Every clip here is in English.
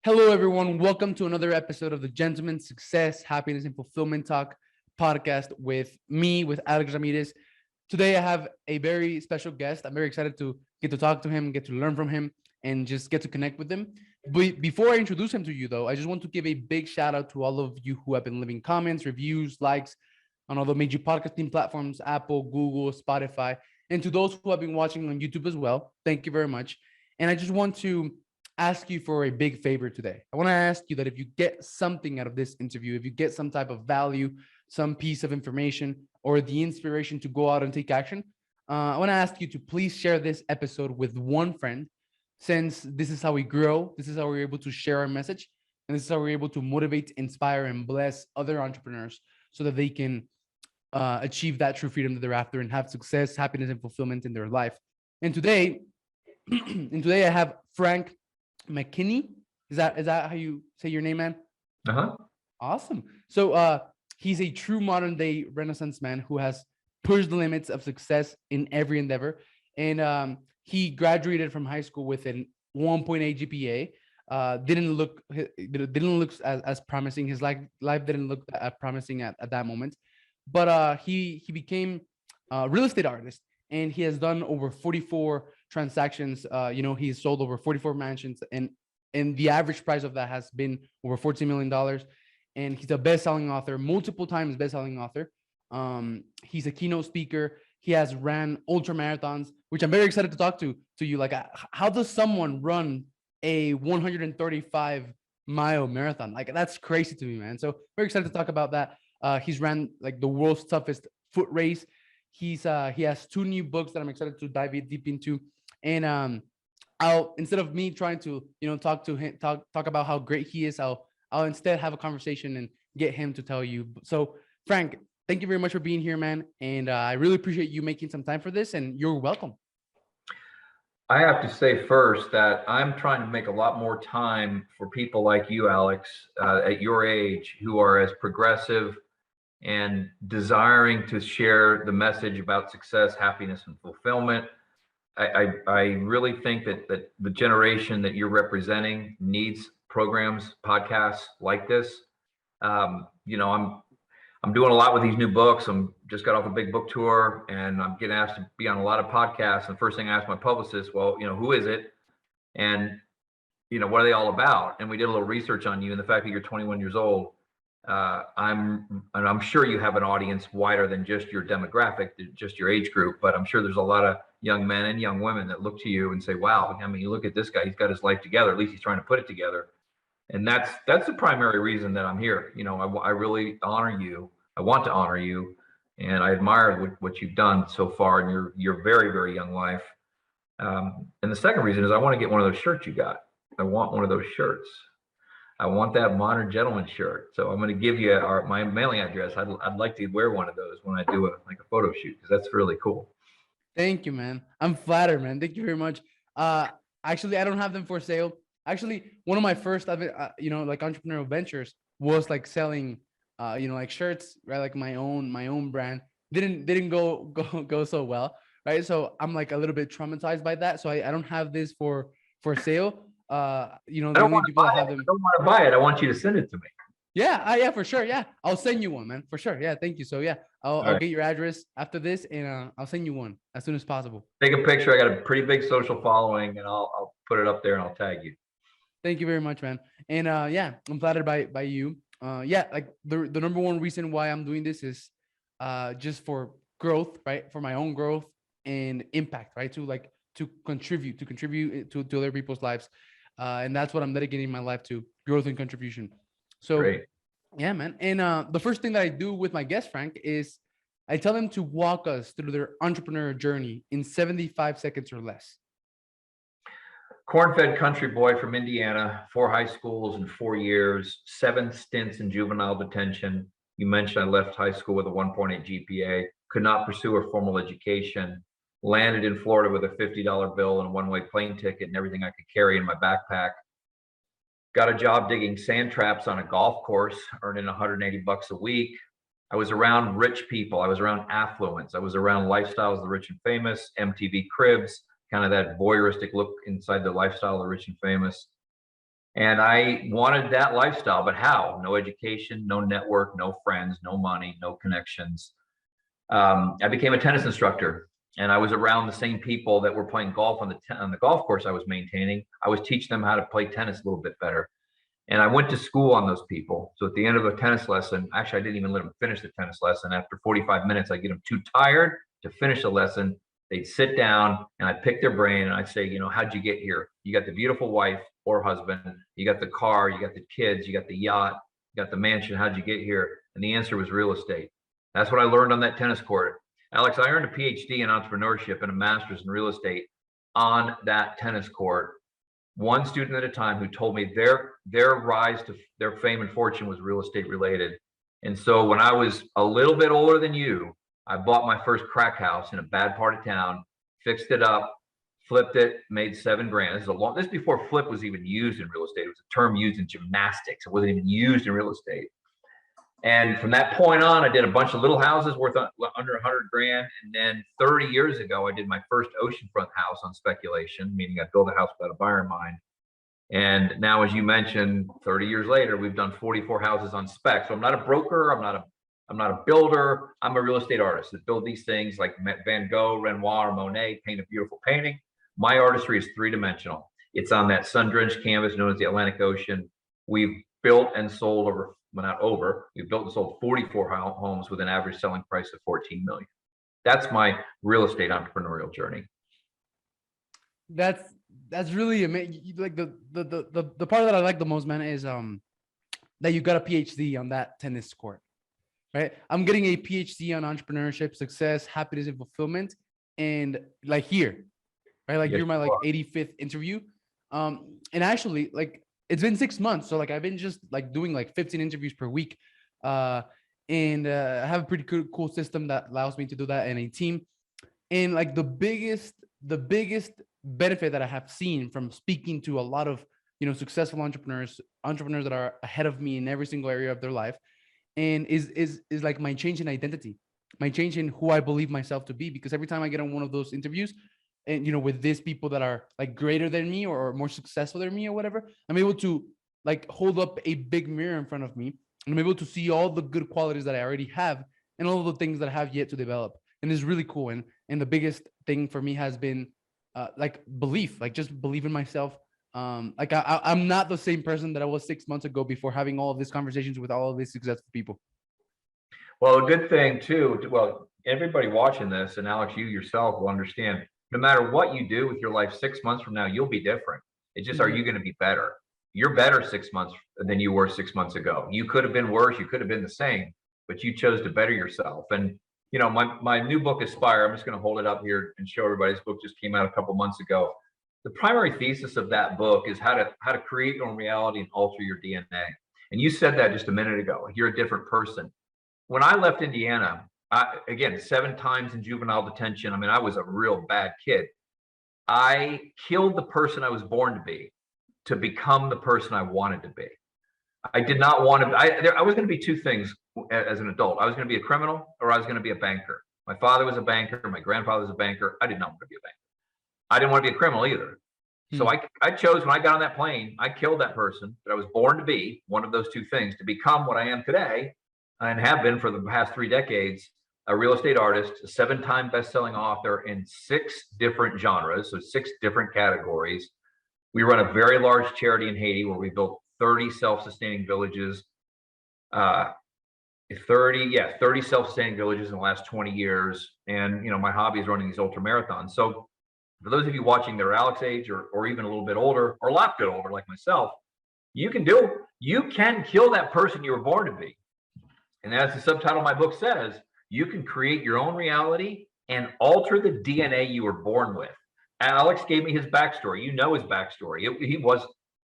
Hello, everyone. Welcome to another episode of the Gentleman Success, Happiness, and Fulfillment Talk podcast with me, with Alex Ramirez. Today, I have a very special guest. I'm very excited to get to talk to him, get to learn from him, and just get to connect with him. But before I introduce him to you, though, I just want to give a big shout out to all of you who have been leaving comments, reviews, likes on all the major podcasting platforms, Apple, Google, Spotify, and to those who have been watching on YouTube as well. Thank you very much. And I just want to ask you for a big favor today. I want to ask you that if you get something out of this interview, if you get some type of value, some piece of information, or the inspiration to go out and take action, I want to ask you to please share this episode with one friend, since this is how we grow. This is how we're able to share our message. And this is how we're able to motivate, inspire, and bless other entrepreneurs so that they can achieve that true freedom that they're after and have success, happiness, and fulfillment in their life. And today, I have Frank McKinney. Is that how you say your name, man? Awesome. So he's a true modern day Renaissance man who has pushed the limits of success in every endeavor. And he graduated from high school with an 1.8 GPA. Didn't look as promising. His life didn't look that promising at that moment. But he became a real estate artist, and he has done over 44 transactions. He's sold over 44 mansions, and the average price of that has been over $14 million. And he's a best-selling author, multiple times best-selling author. He's a keynote speaker. He has ran ultra marathons, which I'm very excited to talk to you. Like, how does someone run a 135-mile marathon? Like, that's crazy to me, man. So very excited to talk about that. He's ran like the world's toughest foot race. He has 2 new books that I'm excited to dive deep into. And I'll, instead of me trying to talk to him, talk about how great he is, I'll instead have a conversation and get him to tell you. So Frank, thank you very much for being here, man. And I really appreciate you making some time for this, and you're welcome. I have to say first that I'm trying to make a lot more time for people like you, Alex, at your age, who are as progressive and desiring to share the message about success, happiness, and fulfillment. I really think that the generation that you're representing needs programs, podcasts like this. I'm doing a lot with these new books. I'm just got off a big book tour, and I'm getting asked to be on a lot of podcasts. And the first thing I asked my publicist, well, who is it? And, what are they all about? And we did a little research on you and the fact that you're 21 years old. I'm sure you have an audience wider than just your demographic, just your age group, but I'm sure there's a lot of young men and young women that look to you and say, wow, you look at this guy, he's got his life together. At least he's trying to put it together. And that's the primary reason that I'm here. I really honor you. I want to honor you. And I admire what you've done so far in your very, very young life. And the second reason is I want to get one of those shirts you got. I want one of those shirts. I want that modern gentleman shirt. So I'm going to give you my mailing address. I'd like to wear one of those when I do a photo shoot, because that's really cool. Thank you, man. I'm flattered, man. Thank you very much. Actually, I don't have them for sale. Actually, one of my first, entrepreneurial ventures was like selling, shirts, right? Like my own brand didn't go so well, right? So I'm like a little bit traumatized by that. So I don't have this for sale. I don't want to buy it. I want you to send it to me. Yeah, for sure. Yeah, I'll send you one, man, for sure. Yeah, thank you. So yeah, I'll get your address after this, and I'll send you one as soon as possible. Take a picture. I got a pretty big social following, and I'll put it up there and I'll tag you. Thank you very much, man. And I'm flattered by you. Like the number one reason why I'm doing this is just for growth, right? For my own growth and impact, right? To contribute to other people's lives. And that's what I'm dedicating my life to: growth and contribution. So, great. Yeah, man. And the first thing that I do with my guest, Frank, is I tell them to walk us through their entrepreneurial journey in 75 seconds or less. Corn-fed country boy from Indiana, 4 high schools in 4 years, 7 stints in juvenile detention. You mentioned I left high school with a 1.8 GPA, could not pursue a formal education. Landed in Florida with a $50 bill and a one-way plane ticket and everything I could carry in my backpack. Got a job digging sand traps on a golf course, earning $180 a week. I was around rich people. I was around affluence. I was around lifestyles of the rich and famous, MTV Cribs, kind of that voyeuristic look inside the lifestyle of the rich and famous. And I wanted that lifestyle, but how? No education, no network, no friends, no money, no connections. I became a tennis instructor, and I was around the same people that were playing golf on the golf course I was maintaining. I was teaching them how to play tennis a little bit better. And I went to school on those people. So at the end of a tennis lesson, actually, I didn't even let them finish the tennis lesson. After 45 minutes, I get them too tired to finish the lesson. They'd sit down and I'd pick their brain and I'd say, you know, how'd you get here? You got the beautiful wife or husband, you got the car, you got the kids, you got the yacht, you got the mansion. How'd you get here? And the answer was real estate. That's what I learned on that tennis court. Alex, I earned a PhD in entrepreneurship and a master's in real estate on that tennis court, one student at a time, who told me their rise to their fame and fortune was real estate related. And so when I was a little bit older than you, I bought my first crack house in a bad part of town, fixed it up, flipped it, made $7,000. This is before flip was even used in real estate. It was a term used in gymnastics. It wasn't even used in real estate. And from that point on, I did a bunch of little houses worth under 100 grand. And then 30 years ago, I did my first oceanfront house on speculation, meaning I built a house without a buyer in mind. And now, as you mentioned, 30 years later, we've done 44 houses on spec. So I'm not a broker. I'm not a builder. I'm a real estate artist that build these things like Van Gogh, Renoir, or Monet, paint a beautiful painting. My artistry is three-dimensional. It's on that sun-drenched canvas known as the Atlantic Ocean. We've built and sold we've built and sold 44 homes with an average selling price of 14 million. That's my real estate entrepreneurial journey. That's really amazing. Like the part that I like the most, man, is that you got a PhD on that tennis court, right? I'm getting a PhD on entrepreneurship, success, happiness, and fulfillment, and like here, right? Like, yes, you're my like 85th interview, and actually, like, it's been 6 months, so like I've been just like doing like 15 interviews per week, and I have a pretty cool system that allows me to do that in a team. And like the biggest benefit that I have seen from speaking to a lot of, you know, successful entrepreneurs that are ahead of me in every single area of their life, and is like my change in identity, my change in who I believe myself to be. Because every time I get on one of those interviews, and, you know, with these people that are like greater than me or more successful than me or whatever, I'm able to like hold up a big mirror in front of me, and I'm able to see all the good qualities that I already have and all the things that I have yet to develop. And it's really cool. And the biggest thing for me has been like belief, like just believe in myself. Like I'm not the same person that I was 6 months ago before having all of these conversations with all of these successful people. Well, a good thing too, well, everybody watching this, and Alex, you yourself will understand, no matter what you do with your life 6 months from now, you'll be different. It's just, are you going to be better? You're better 6 months than you were 6 months ago. You could have been worse. You could have been the same, but you chose to better yourself. And, you know, my new book, Aspire, I'm just going to hold it up here and show everybody. This book just came out a couple months ago. The primary thesis of that book is how to create your own reality and alter your DNA. And you said that just a minute ago. You're a different person. When I left Indiana, again, 7 times in juvenile detention. I mean, I was a real bad kid. I killed the person I was born to become the person I wanted to be. I did not want to. I was going to be two things as an adult. I was going to be a criminal, or I was going to be a banker. My father was a banker. My grandfather was a banker. I did not want to be a banker. I didn't want to be a criminal either. So I chose, when I got on that plane, I killed that person that I was born to be, one of those two things, to become what I am today and have been for the past 3 decades, a real estate artist, a 7-time best-selling author in 6 different genres, so 6 different categories. We run a very large charity in Haiti where we built 30 self-sustaining villages, 30 self-sustaining villages in the last 20 years. And, you know, my hobby is running these ultra marathons. So for those of you watching that are Alex's age or even a little bit older or a lot bit older like myself, you can kill that person you were born to be. And as the subtitle of my book says, you can create your own reality and alter the DNA you were born with. Alex gave me his backstory. You know his backstory.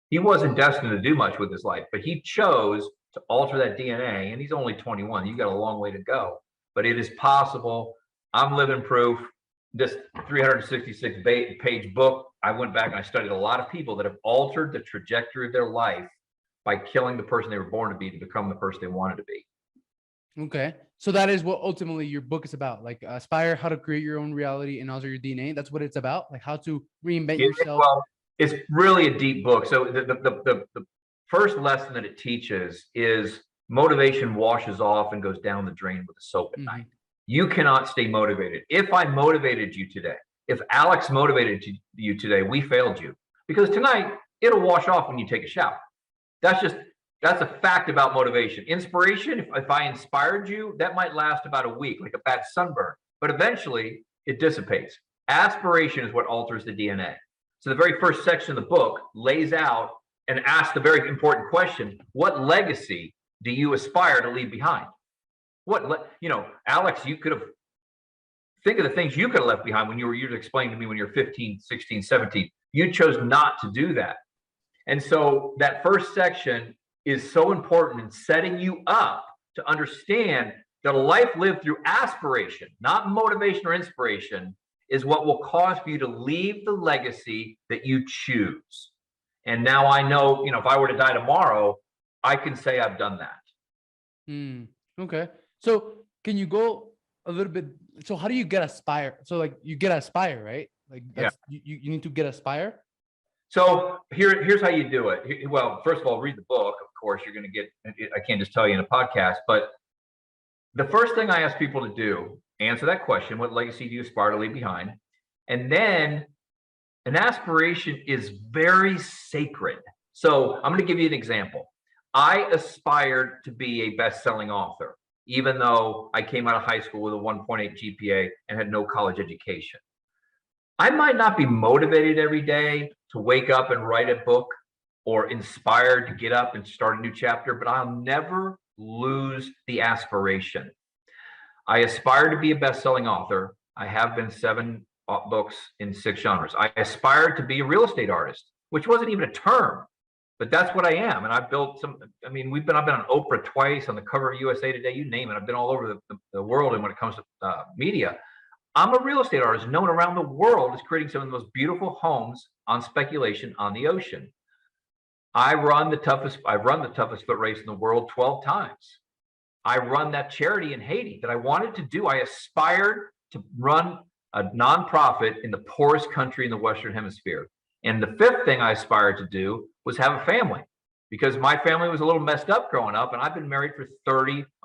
He wasn't destined to do much with his life, but he chose to alter that DNA, and he's only 21. You got a long way to go, but it is possible. I'm living proof. This 366-page book, I went back and I studied a lot of people that have altered the trajectory of their life by killing the person they were born to be to become the person they wanted to be. Okay. So that is what ultimately your book is about, like Aspire, how to create your own reality and alter your DNA. That's what it's about, like how to reinvent yourself. Well, It's really a deep book. So the first lesson that it teaches is motivation washes off and goes down the drain with the soap at night. You cannot stay motivated. If I motivated you today, if Alex motivated you today, we failed you, because tonight it'll wash off when you take a shower. That's a fact about motivation. Inspiration, if I inspired you, that might last about a week, like a bad sunburn, but eventually it dissipates. Aspiration is what alters the DNA. So the very first section of the book lays out and asks the very important question: what legacy do you aspire to leave behind? Alex, you could have, think of the things you could have left behind when you were explaining to me when you're 15, 16, 17. You chose not to do that. And so that first section is so important in setting you up to understand that a life lived through aspiration, not motivation or inspiration, is what will cause for you to leave the legacy that you choose. And now I know, if I were to die tomorrow, I can say I've done that. Okay. So can you go a little bit? So how do you get aspire? So like you get aspire, right? Like that's, you need to get aspire. So here's how you do it. Well, first of all, read the book. Of course, you're going to get, I can't just tell you in a podcast, but the first thing I ask people to do, answer that question: what legacy do you aspire to leave behind? And then an aspiration is very sacred. So I'm going to give you an example. I aspired to be a best-selling author, even though I came out of high school with a 1.8 GPA and had no college education. I might not be motivated every day to wake up and write a book, or inspired to get up and start a new chapter, but I'll never lose the aspiration. I aspire to be a best-selling author. I have been 7 books in 6 genres. I aspired to be a real estate artist, which wasn't even a term, but that's what I am. And I've built some, I've been on Oprah twice, on the cover of USA Today, you name it. I've been all over the world. And when it comes to media, I'm a real estate artist known around the world as creating some of the most beautiful homes on speculation on the ocean. I've run the toughest foot race in the world 12 times. I run that charity in Haiti that I wanted to do. I aspired to run a nonprofit in the poorest country in the Western Hemisphere. And the 5th thing I aspired to do was have a family, because my family was a little messed up growing up, and I've been married for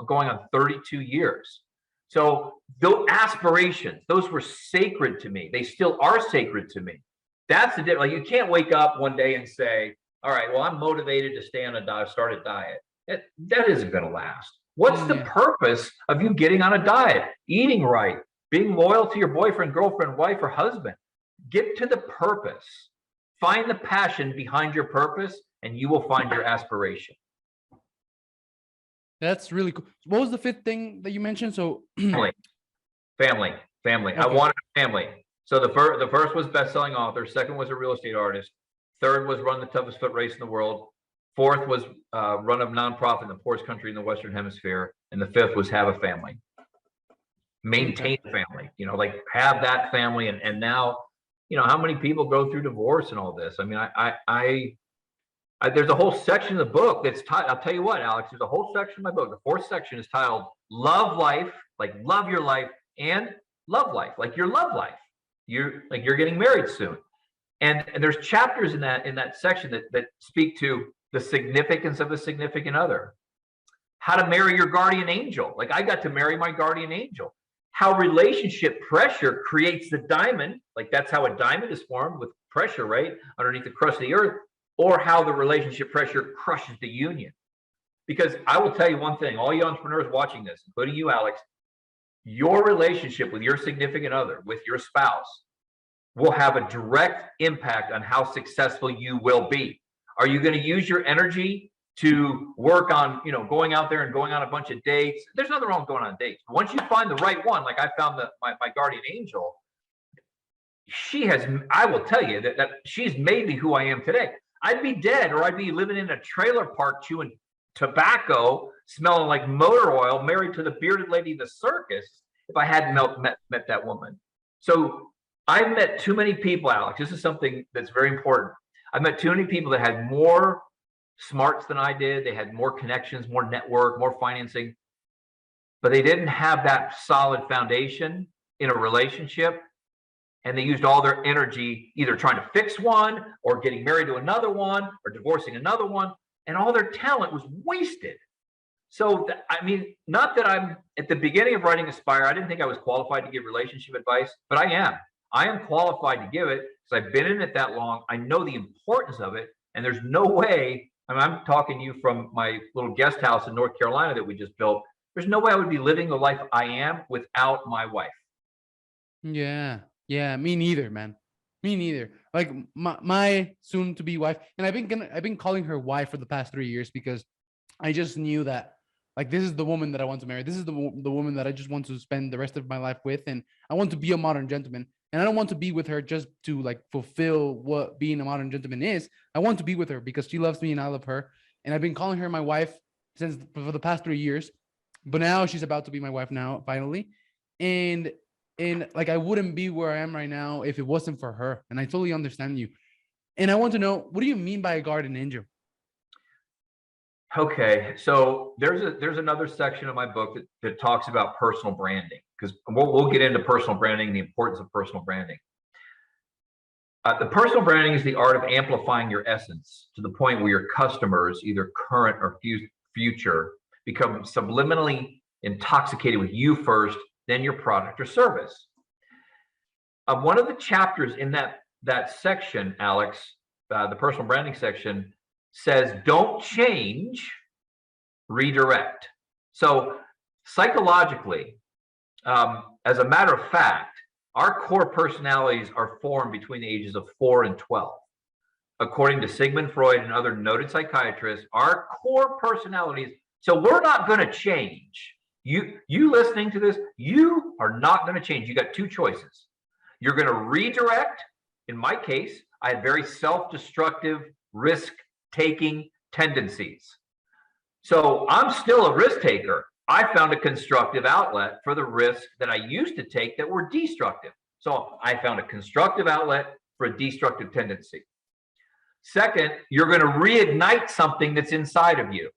going on 32 years. So those aspirations, those were sacred to me. They still are sacred to me. That's the difference. Like, you can't wake up one day and say, all right, well, I'm motivated to stay on a diet, start a diet. That isn't going to last. What's the purpose of you getting on a diet, eating right, being loyal to your boyfriend, girlfriend, wife, or husband? Get to the purpose. Find the passion behind your purpose, and you will find your aspiration. That's really cool. What was the 5th thing that you mentioned? So family. Okay. I wanted a family. So the first was best-selling author. 2nd was a real estate artist. 3rd was run the toughest foot race in the world. 4th was run a nonprofit in the poorest country in the Western Hemisphere. And the 5th was have a family. Maintain a family, like have that family. And now, how many people go through divorce and all this? I mean, I there's a whole section of the book that's titled, I'll tell you what, Alex, there's a whole section of my book. The 4th section is titled Love Life, like love your life, and love life, like your love life. You're getting married soon. And there's chapters in that section that speak to the significance of a significant other, how to marry your guardian angel. Like, I got to marry my guardian angel. How relationship pressure creates the diamond. Like, that's how a diamond is formed, with pressure, right, underneath the crust of the earth. Or how the relationship pressure crushes the union. Because I will tell you one thing, all you entrepreneurs watching this, including you, Alex, your relationship with your significant other, with your spouse, will have a direct impact on how successful you will be. Are you going to use your energy to work on, going out there and going on a bunch of dates? There's nothing wrong with going on dates. But once you find the right one, like I found my guardian angel, I will tell you that she's made me who I am today. I'd be dead, or I'd be living in a trailer park chewing tobacco, smelling like motor oil, married to the bearded lady in the circus, if I hadn't met that woman. So I've met too many people, Alex. This is something that's very important. I've met too many people that had more smarts than I did. They had more connections, more network, more financing, but they didn't have that solid foundation in a relationship. and they used all their energy either trying to fix one or getting married to another one or divorcing another one, and all their talent was wasted. So, I mean, not that I'm at the beginning of writing Aspire, I didn't think I was qualified to give relationship advice, but I am. I am qualified to give it because I've been in it that long. I know the importance of it, and there's no way. I mean, I'm talking to you from my little guest house in North Carolina that we just built. There's no way I would be living the life I am without my wife. Yeah. Yeah. Me neither, man. Me neither. Like my soon to be wife. And I've been calling her wife for the past 3 years because I just knew that like this is the woman that I want to marry. This is the woman that I just want to spend the rest of my life with. And I want to be a modern gentleman. And I don't want to be with her just to like fulfill what being a modern gentleman is. I want to be with her because she loves me and I love her. And I've been calling her my wife since for the past 3 years. But now she's about to be my wife now, finally. And like I wouldn't be where I am right now if it wasn't for her. And I totally understand you. And I want to know, what do you mean by a guardian angel? Okay, so there's another section of my book that talks about personal branding, because we'll get into personal branding, the importance of personal branding. The personal branding is the art of amplifying your essence to the point where your customers, either current or future, become subliminally intoxicated with you first, then your product or service. One of the chapters in that section, Alex, the personal branding section, says don't change, redirect. So psychologically, as a matter of fact, our core personalities are formed between the ages of 4 and 12. According to Sigmund Freud and other noted psychiatrists, our core personalities, so we're not going to change. You listening to this, you are not going to change. You got two choices. You're going to redirect. In my case, I had very self-destructive, risk-taking tendencies. So I'm still a risk taker. I found a constructive outlet for the risks that I used to take that were destructive. So I found a constructive outlet for a destructive tendency. Second, you're going to reignite something that's inside of you.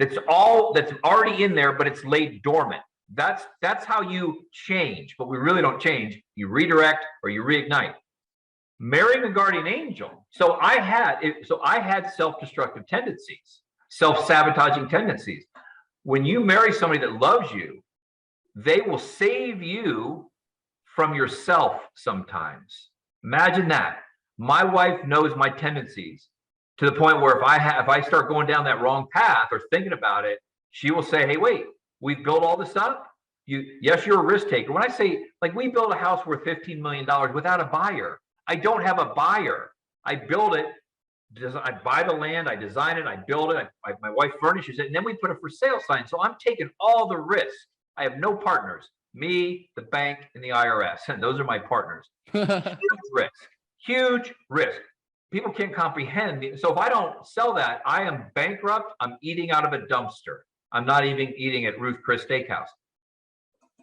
That's already in there, but it's laid dormant. That's how you change, but we really don't change. You redirect or you reignite. Marrying a guardian angel. So I had self-destructive tendencies, self-sabotaging tendencies. When you marry somebody that loves you, they will save you from yourself sometimes. Imagine that. My wife knows my tendencies to the point where if I start going down that wrong path or thinking about it, she will say, hey, wait, we've built all this up. Yes, you're a risk taker. When I say, like, we built a house worth $15 million without a buyer. I don't have a buyer. I build it. I buy the land, I design it, I build it, my wife furnishes it, and then we put a for sale sign. So I'm taking all the risk. I have no partners. Me, the bank, and the IRS. And those are my partners. Huge risk. Huge risk. People can't comprehend. So if I don't sell that, I am bankrupt. I'm eating out of a dumpster. I'm not even eating at Ruth Chris Steakhouse.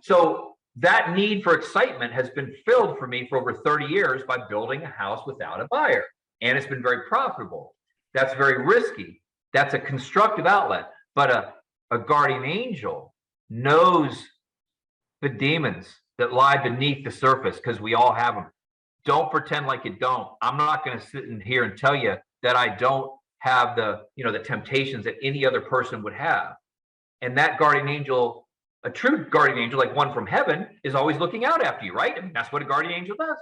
So that need for excitement has been filled for me for over 30 years by building a house without a buyer. And it's been very profitable. That's very risky. That's a constructive outlet. But a guardian angel knows the demons that lie beneath the surface, because we all have them. Don't pretend like you don't. I'm not going to sit in here and tell you that I don't have the temptations that any other person would have. And that guardian angel, a true guardian angel, like one from heaven, is always looking out after you, right? I mean, that's what a guardian angel does.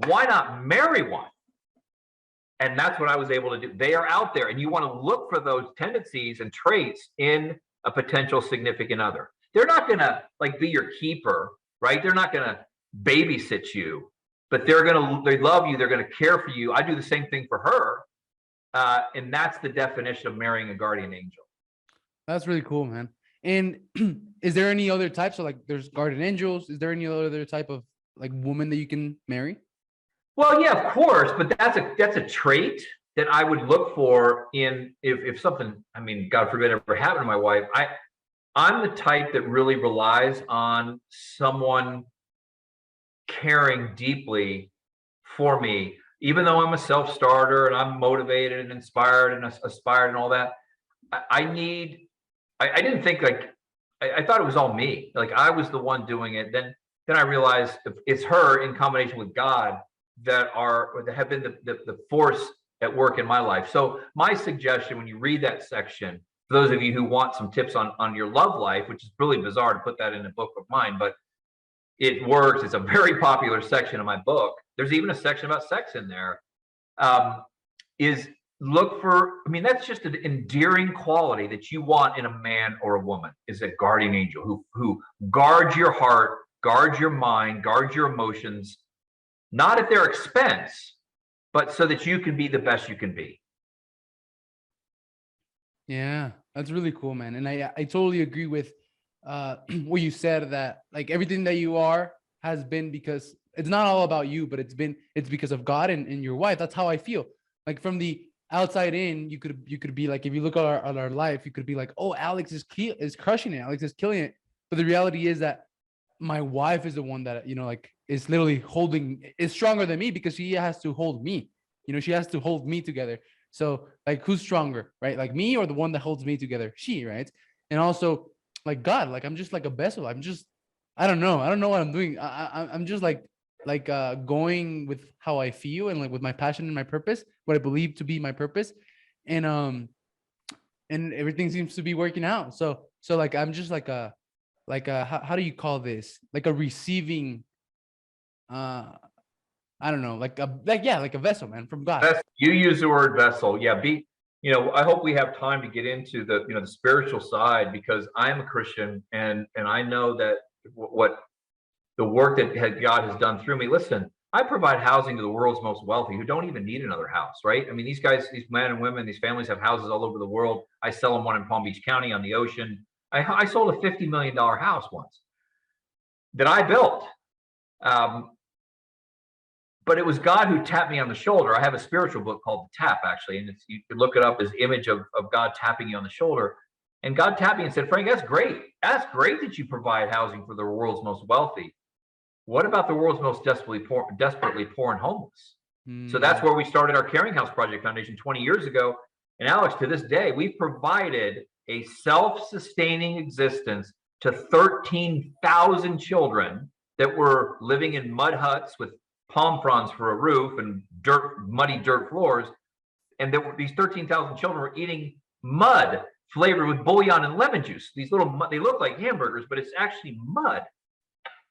Why not marry one? And that's what I was able to do. They are out there, and you want to look for those tendencies and traits in a potential significant other. They're not going to be your keeper, right? They're not going to babysit you, but they love you. They're going to care for you. I do the same thing for her. And that's the definition of marrying a guardian angel. That's really cool, man. And is there any other types of, there's guardian angels? Is there any other type of woman that you can marry? Well, yeah, of course, but that's a trait that I would look for in if something, I mean, God forbid, ever happened to my wife. I'm the type that really relies on someone caring deeply for me, even though I'm a self-starter and I'm motivated and inspired and aspired and all that. I didn't think I thought it was all me. I was the one doing it. Then then I realized it's her in combination with God that have been the force at work in my life. So my suggestion, when you read that section, for those of you who want some tips on your love life, which is really bizarre to put that in a book of mine, but it works. It's a very popular section of my book. There's even a section about sex in there. Is look for, I mean, that's just an endearing quality that you want in a man or a woman, is a guardian angel who guards your heart, guards your mind, guards your emotions, not at their expense, but so that you can be the best you can be. Yeah, that's really cool, man. And I totally agree with what you said, that like everything that you are has been because it's not all about you, but it's because of God and your wife. That's how I feel. Like from the outside in, you could be like, if you look at our life, you could be like, oh, Alex is crushing it. Alex is killing it. But the reality is that my wife is the one that, like is literally is stronger than me, because she has to hold me. She has to hold me together. So like, who's stronger, right? Like me or the one that holds me together? She, right? And also like God, like I'm just like a vessel. I don't know what I'm doing. I'm just like going with how I feel and like with my passion and my purpose, what I believe to be my purpose, and everything seems to be working out. So like I'm just like how do you call this? Like a receiving, I don't know, like a vessel, man, from God. You use the word vessel. Yeah, I hope we have time to get into the spiritual side, because I'm a Christian and I know that what the work that God has done through me. Listen, I provide housing to the world's most wealthy who don't even need another house, right? I mean, these guys, these men and women, these families have houses all over the world. I sell them one in Palm Beach County on the ocean. I sold a $50 million house once that I built. But it was God who tapped me on the shoulder. I have a spiritual book called The Tap, actually, and you could look it up as image of God tapping you on the shoulder. And God tapped me and said, Frank, that's great. That's great that you provide housing for the world's most wealthy. What about the world's most desperately poor and homeless? So that's where we started our Caring House Project Foundation 20 years ago. And Alex, to this day, we've provided a self-sustaining existence to 13,000 children that were living in mud huts with palm fronds for a roof and muddy dirt floors. And these 13,000 children were eating mud flavored with bouillon and lemon juice. They look like hamburgers, but it's actually mud.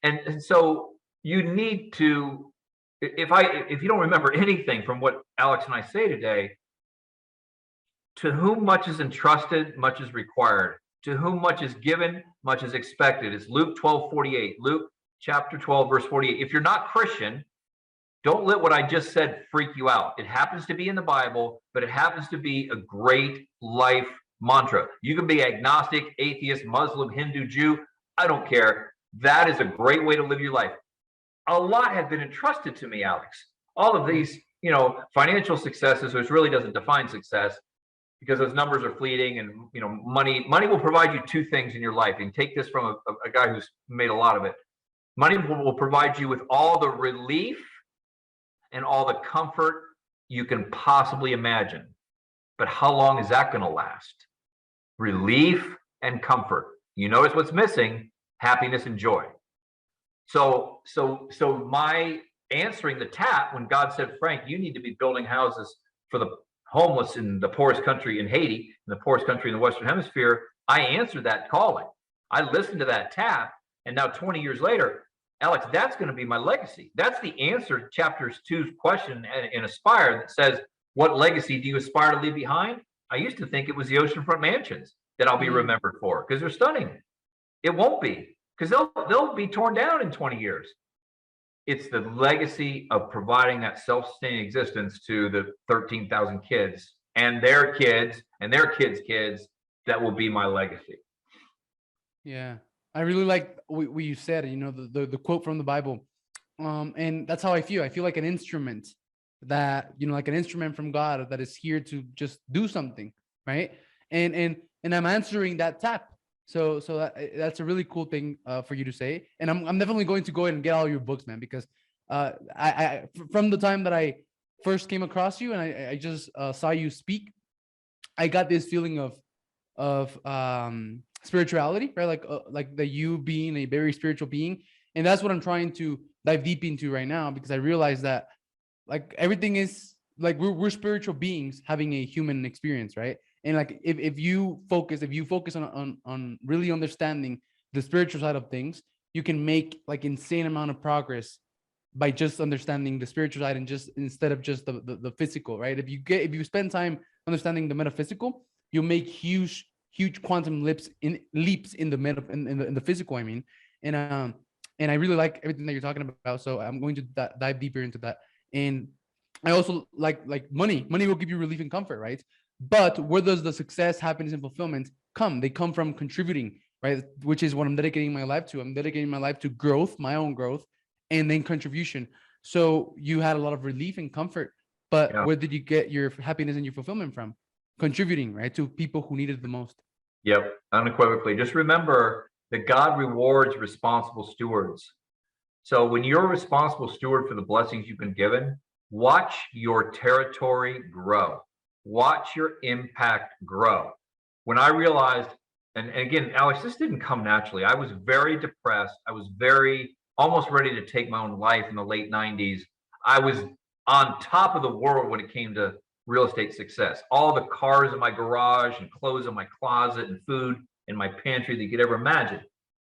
And so you need to, if you don't remember anything from what Alex and I say today, to whom much is entrusted, much is required. To whom much is given, much is expected. It's Luke 12:48. Luke chapter 12, verse 48. If you're not Christian, don't let what I just said freak you out. It happens to be in the Bible, but it happens to be a great life mantra. You can be agnostic, atheist, Muslim, Hindu, Jew. I don't care. That is a great way to live your life. A lot have been entrusted to me, Alex. All of these, financial successes, which really doesn't define success, because those numbers are fleeting, and money will provide you two things in your life. And take this from a guy who's made a lot of it. Money will provide you with all the relief and all the comfort you can possibly imagine. But how long is that going to last? Relief and comfort. You notice what's missing? Happiness and joy. So my answering the tap when God said, Frank, you need to be building houses for the homeless in the poorest country in Haiti, in the poorest country in the Western Hemisphere, I answered that calling. I listened to that tap, and now 20 years later, Alex, that's going to be my legacy. That's the answer to chapter 2's question in Aspire that says, what legacy do you aspire to leave behind? I used to think it was the oceanfront mansions that I'll be remembered for, because they're stunning. It won't be, because they'll be torn down in 20 years. It's the legacy of providing that self-sustaining existence to the 13,000 kids and their kids and their kids' kids that will be my legacy. Yeah, I really like what you said, the quote from the Bible. And that's how I feel. I feel like an instrument that, like an instrument from God that is here to just do something, right? And I'm answering that tap. So that's a really cool thing for you to say. And I'm definitely going to go ahead and get all your books, man, because I from the time that I first came across you and I just saw you speak, I got this feeling of spirituality, right? Like that you being a very spiritual being, And that's what I'm trying to dive deep into right now, because I realize that like everything is like we're spiritual beings having a human experience, right? And like if you focus on really understanding the spiritual side of things, you can make like insane amount of progress by just understanding the spiritual side, and just instead of just the physical, right? If you spend time understanding the metaphysical, you'll make huge quantum leaps in the in the physical, I mean. And um and I really like everything that you're talking about, so I'm going to dive deeper into that. And I also like money will give you relief and comfort, right? But where does the success, happiness, and fulfillment come? They come from contributing, right? Which is what I'm dedicating my life to. I'm dedicating my life to growth, my own growth, and then contribution. So you had a lot of relief and comfort, but Yeah. where did you get your happiness and your fulfillment from? Contributing, right, to people who need it the most. Yep. Unequivocally. Just remember that God rewards responsible stewards. So when you're a responsible steward for the blessings you've been given, watch your territory grow. Watch your impact grow. When I realized, and again, Alex, this didn't come naturally. I was very depressed. I was very almost ready to take my own life in the late 90s. I was on top of the world when it came to real estate success. All the cars in my garage and clothes in my closet and food in my pantry that you could ever imagine.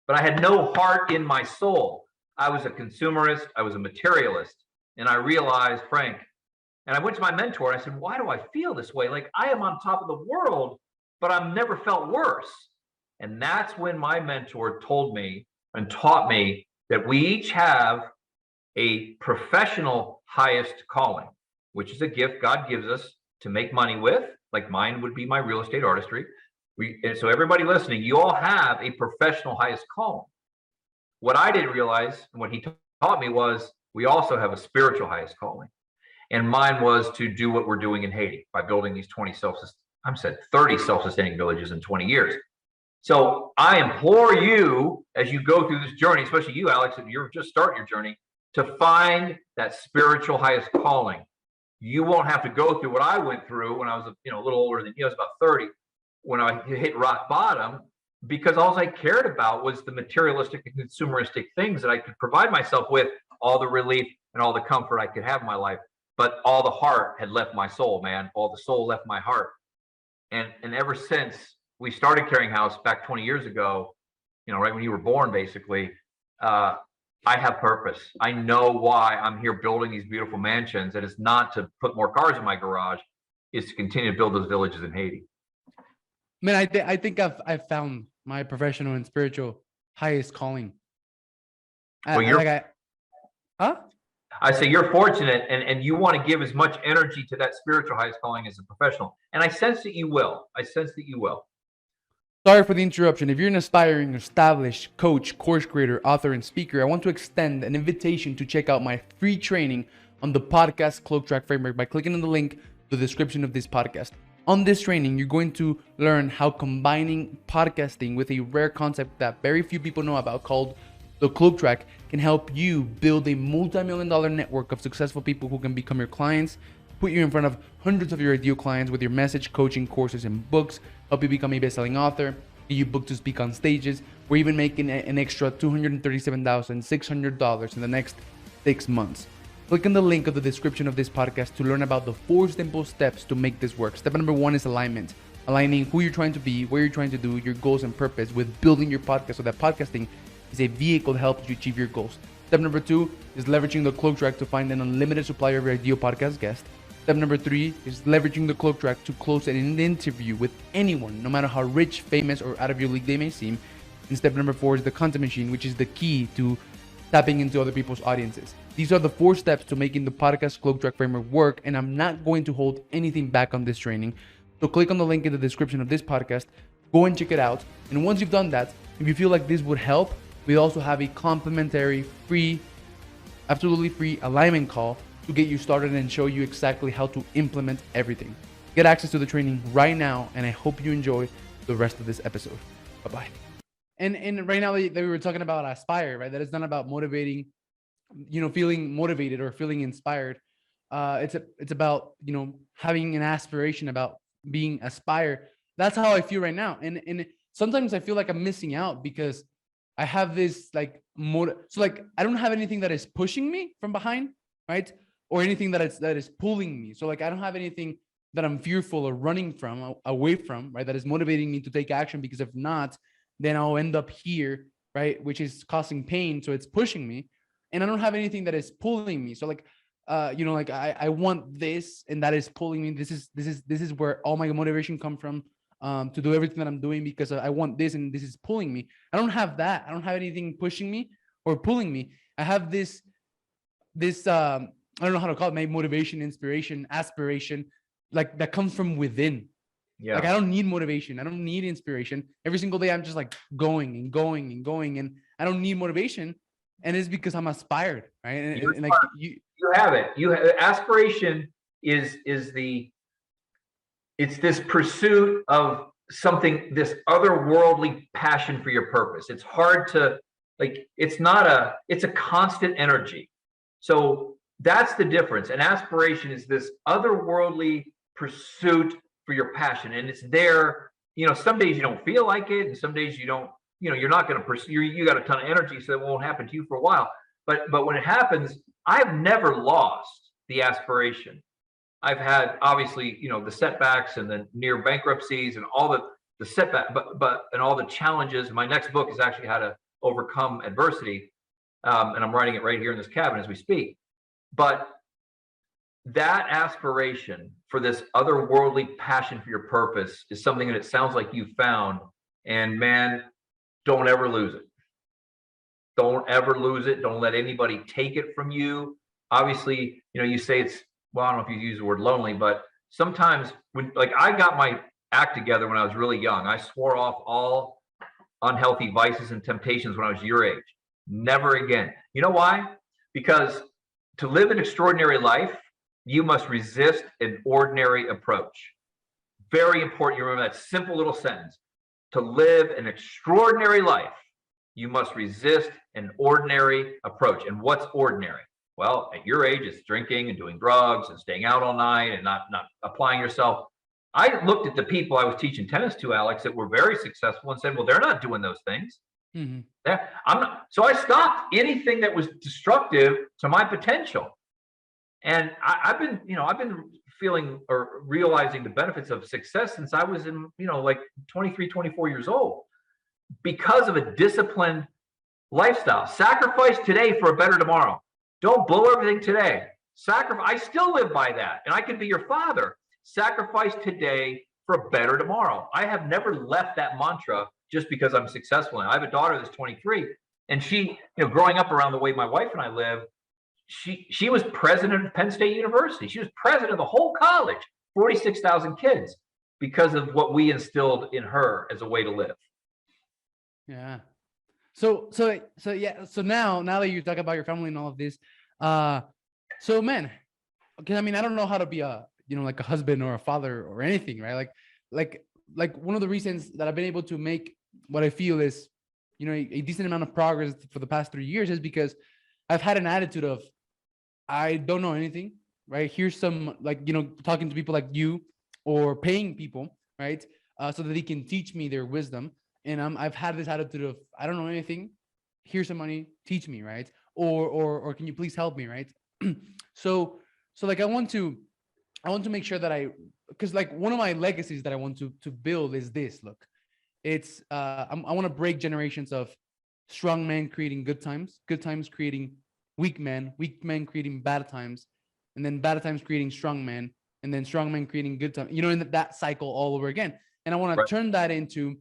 But I had no heart in my soul. I was a consumerist, I was a materialist. And I realized, Frank, and I went to my mentor and I said, why do I feel this way? Like I am on top of the world, but I've never felt worse. And that's when my mentor told me and taught me that we each have a professional highest calling, which is a gift God gives us to make money with. Like mine would be my real estate artistry. And so everybody listening, you all have a professional highest calling. What I didn't realize, and what he taught me, was we also have a spiritual highest calling. And mine was to do what we're doing in Haiti by building these 30 self-sustaining villages in 20 years. So I implore you, as you go through this journey, especially you, Alex, if you're just starting your journey, to find that spiritual highest calling. You won't have to go through what I went through when I was a little older than you. I was about 30 when I hit rock bottom, because all I cared about was the materialistic and consumeristic things that I could provide myself with, all the relief and all the comfort I could have in my life. But all the heart had left my soul, man. All the soul left my heart. And ever since we started Carrying House back 20 years ago, right when you were born, basically, I have purpose. I know why I'm here building these beautiful mansions. And it's not to put more cars in my garage, is to continue to build those villages in Haiti. Man, I think I've found my professional and spiritual highest calling. I say you're fortunate, and you want to give as much energy to that spiritual highest calling as a professional. And I sense that you will. Sorry for the interruption. If you're an aspiring, established coach, course creator, author, and speaker, I want to extend an invitation to check out my free training on the podcast Cloak Track Framework by clicking on the link in the description of this podcast. On this training, you're going to learn how combining podcasting with a rare concept that very few people know about called the Cloak Track can help you build a multi-million-dollar network of successful people who can become your clients, put you in front of hundreds of your ideal clients with your message, coaching, courses, and books, help you become a best-selling author, get you booked to speak on stages, or even making an extra $237,600 in the next 6 months. Click on the link of the description of this podcast to learn about the 4 simple steps to make this work. Step number 1 is alignment. Aligning who you're trying to be, what you're trying to do, your goals and purpose with building your podcast so that podcasting is a vehicle that helps you achieve your goals. Step number 2 is leveraging the Cloak Track to find an unlimited supply of your ideal podcast guest. Step number 3 is leveraging the Cloak Track to close an interview with anyone, no matter how rich, famous, or out of your league they may seem. And step number 4 is the content machine, which is the key to tapping into other people's audiences. These are the 4 steps to making the podcast Cloak Track Framework work, and I'm not going to hold anything back on this training. So click on the link in the description of this podcast, go and check it out. And once you've done that, if you feel like this would help, we also have a complimentary, free, absolutely free alignment call to get you started and show you exactly how to implement everything. Get access to the training right now, and I hope you enjoy the rest of this episode. Bye-bye. And right now that we were talking about aspire, right? That it's not about motivating, feeling motivated or feeling inspired. It's about, having an aspiration, about being aspire. That's how I feel right now. And sometimes I feel like I'm missing out because I have this like so like I don't have anything that is pushing me from behind, right? Or anything that is pulling me. So like I don't have anything that I'm fearful or running from, away from, right? That is motivating me to take action, because if not, then I'll end up here, right? Which is causing pain. So it's pushing me. And I don't have anything that is pulling me. So like, like I want this, and that is pulling me. This is where all my motivation come from, to do everything that I'm doing, because I want this, and this is pulling me. I don't have that. I don't have anything pushing me or pulling me. I have this I don't know how to call it, maybe motivation, inspiration, aspiration, like that comes from within. Yeah. Like I don't need motivation. I don't need inspiration. Every single day I'm just like going and going and going, and I don't need motivation. And it's because I'm aspired, right? And like you have it. Aspiration is it's this pursuit of something, this otherworldly passion for your purpose. It's hard to, like, it's a constant energy. So that's the difference. And aspiration is this otherworldly pursuit for your passion. And it's there, some days you don't feel like it, and some days you don't, you're not going to pursue, you got a ton of energy, so it won't happen to you for a while. But when it happens, I've never lost the aspiration. I've had, obviously, the setbacks and the near bankruptcies and all the setback, but and all the challenges. My next book is actually how to overcome adversity. And I'm writing it right here in this cabin as we speak. But that aspiration for this otherworldly passion for your purpose is something that it sounds like you found. And man, don't ever lose it. Don't ever lose it. Don't let anybody take it from you. Obviously, you say it's, well, I don't know if you use the word lonely, but sometimes when, like, I got my act together when I was really young. I swore off all unhealthy vices and temptations when I was your age. Never again. You know why? Because to live an extraordinary life, you must resist an ordinary approach. Very important you remember that simple little sentence. To live an extraordinary life, you must resist an ordinary approach. And what's ordinary? Well, at your age, it's drinking and doing drugs and staying out all night and not applying yourself. I looked at the people I was teaching tennis to, Alex, that were very successful, and said, well, they're not doing those things. Mm-hmm. I'm not. So I stopped anything that was destructive to my potential. And I've been feeling or realizing the benefits of success since I was in, like 23, 24 years old, because of a disciplined lifestyle. Sacrifice today for a better tomorrow. Don't blow everything today. Sacrifice. I still live by that, and I can be your father. Sacrifice today for a better tomorrow. I have never left that mantra just because I'm successful. And I have a daughter that's 23, and she, growing up around the way my wife and I live, she was president of Penn State University. She was president of the whole college, 46,000 kids, because of what we instilled in her as a way to live. Yeah. So yeah. So now that you talk about your family and all of this, so man, okay. I mean, I don't know how to be a, like a husband or a father or anything, right? Like one of the reasons that I've been able to make what I feel is, a decent amount of progress for the past 3 years is because I've had an attitude of, I don't know anything, right? Here's some, like, talking to people like you, or paying people, right? So that they can teach me their wisdom. And I've had this attitude of, I don't know anything. Here's some money, teach me, right? Or can you please help me, right? So like I want to make sure that because like one of my legacies that I want to build is this. Look, it's I want to break generations of strong men creating good times creating weak men creating bad times, and then bad times creating strong men, and then strong men creating good times, in that cycle all over again. And I want to turn that into